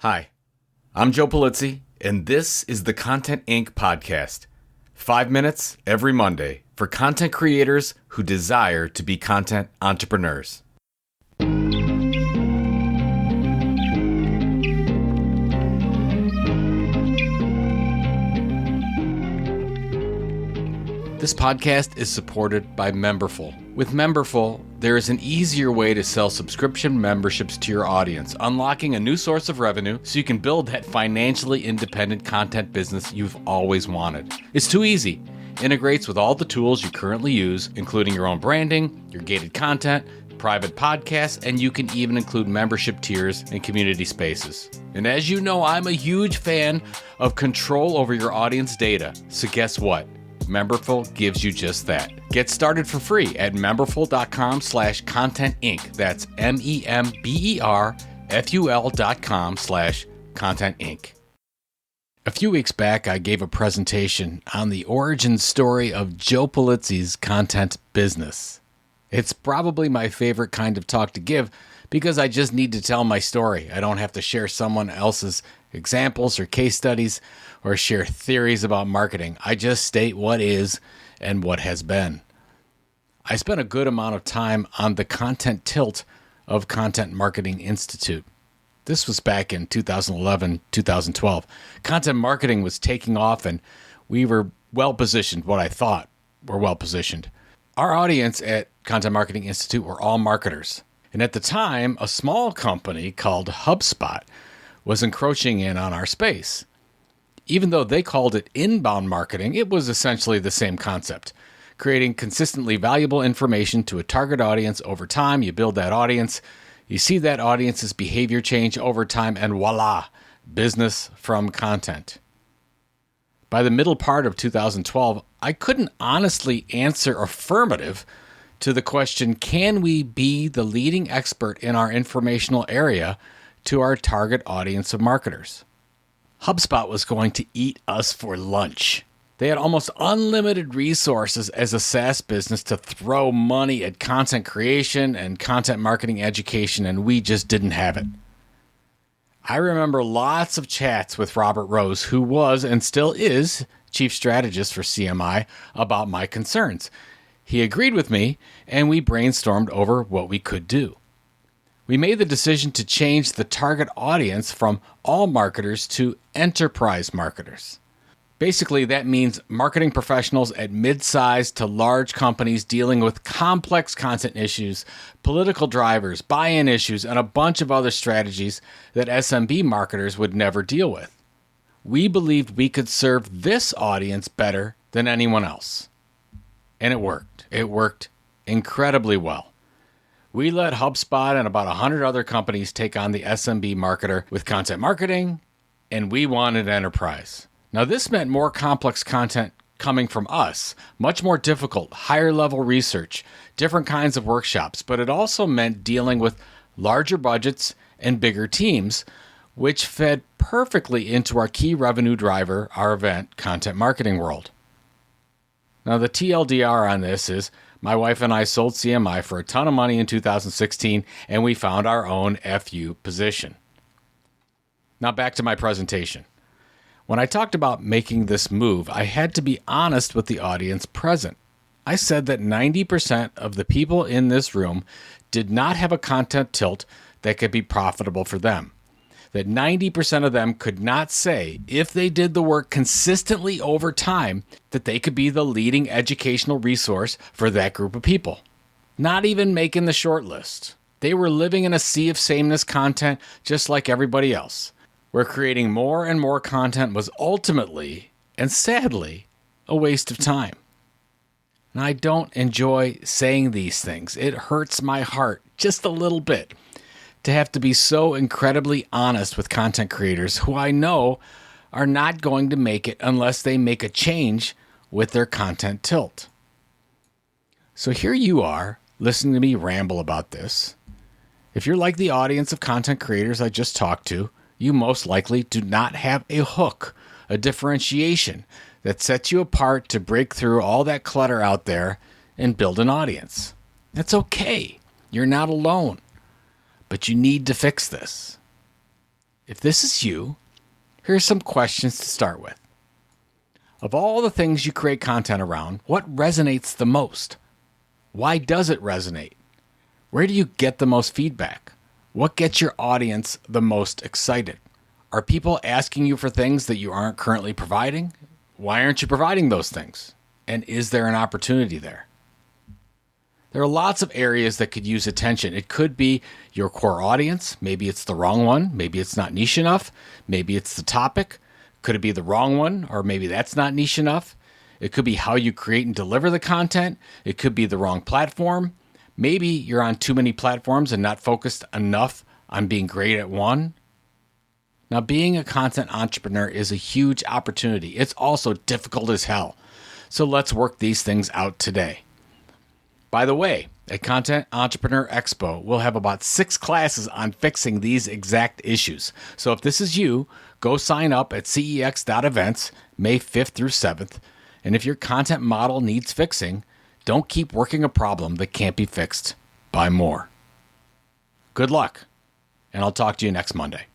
Hi, I'm Joe Polizzi, and this is the Content Inc. podcast. 5 minutes every Monday for content creators who desire to be content entrepreneurs. This podcast is supported by Memberful. With Memberful, there is an easier way to sell subscription memberships to your audience, unlocking a new source of revenue so you can build that financially independent content business you've always wanted. It's too easy. Integrates with all the tools you currently use, including your own branding, your gated content, private podcasts, and you can even include membership tiers and community spaces. And as you know, I'm a huge fan of control over your audience data. So guess what? Memberful gives you just that. Get started for free at memberful.com/contentinc. That's memberful.com/contentinc. A few weeks back, I gave a presentation on the origin story of Joe Polizzi's content business. It's probably my favorite kind of talk to give because I just need to tell my story. I don't have to share someone else's examples or case studies or share theories about marketing. I just state what is and what has been. I spent a good amount of time on the content tilt of Content Marketing Institute. This was back in 2011, 2012. Content marketing was taking off and we were well positioned, what I thought were well positioned. Our audience at Content Marketing Institute were all marketers. And at the time, a small company called HubSpot was encroaching in on our space. Even though they called it inbound marketing, it was essentially the same concept. Creating consistently valuable information to a target audience over time. You build that audience, you see that audience's behavior change over time, and voila, business from content. By the middle part of 2012, I couldn't honestly answer affirmative to the question, can we be the leading expert in our informational area to our target audience of marketers? HubSpot was going to eat us for lunch. They had almost unlimited resources as a SaaS business to throw money at content creation and content marketing education, and we just didn't have it. I remember lots of chats with Robert Rose, who was and still is chief strategist for CMI, about my concerns. He agreed with me, and we brainstormed over what we could do. We made the decision to change the target audience from all marketers to enterprise marketers. Basically, that means marketing professionals at mid-sized to large companies dealing with complex content issues, political drivers, buy-in issues, and a bunch of other strategies that SMB marketers would never deal with. We believed we could serve this audience better than anyone else. And it worked. It worked incredibly well. We let HubSpot and about 100 other companies take on the SMB marketer with content marketing, and we wanted enterprise. Now, this meant more complex content coming from us, much more difficult, higher level research, different kinds of workshops, but it also meant dealing with larger budgets and bigger teams, which fed perfectly into our key revenue driver, our event, Content Marketing World. Now, the TLDR on this is my wife and I sold CMI for a ton of money in 2016, and we found our own FU position. Now back to my presentation. When I talked about making this move, I had to be honest with the audience present. I said that 90% of the people in this room did not have a content tilt that could be profitable for them. That 90% of them could not say, if they did the work consistently over time, that they could be the leading educational resource for that group of people. Not even making the short list. They were living in a sea of sameness content just like everybody else, where creating more and more content was ultimately, and sadly, a waste of time. And I don't enjoy saying these things. It hurts my heart just a little bit to have to be so incredibly honest with content creators who I know are not going to make it unless they make a change with their content tilt. So here you are, listening to me ramble about this. If you're like the audience of content creators I just talked to, you most likely do not have a hook, a differentiation that sets you apart to break through all that clutter out there and build an audience. That's okay. You're not alone. But you need to fix this. If this is you, here's some questions to start with. Of all the things you create content around, what resonates the most? Why does it resonate? Where do you get the most feedback? What gets your audience the most excited? Are people asking you for things that you aren't currently providing? Why aren't you providing those things? And is there an opportunity there? There are lots of areas that could use attention. It could be your core audience. Maybe it's the wrong one. Maybe it's not niche enough. Maybe it's the topic. Could it be the wrong one? Or maybe that's not niche enough. It could be how you create and deliver the content. It could be the wrong platform. Maybe you're on too many platforms and not focused enough on being great at one. Now, being a content entrepreneur is a huge opportunity. It's also difficult as hell. So let's work these things out today. By the way, at Content Entrepreneur Expo, we'll have about 6 classes on fixing these exact issues. So if this is you, go sign up at cex.events, May 5th through 7th. And if your content model needs fixing, don't keep working a problem that can't be fixed. Buy more. Good luck, and I'll talk to you next Monday.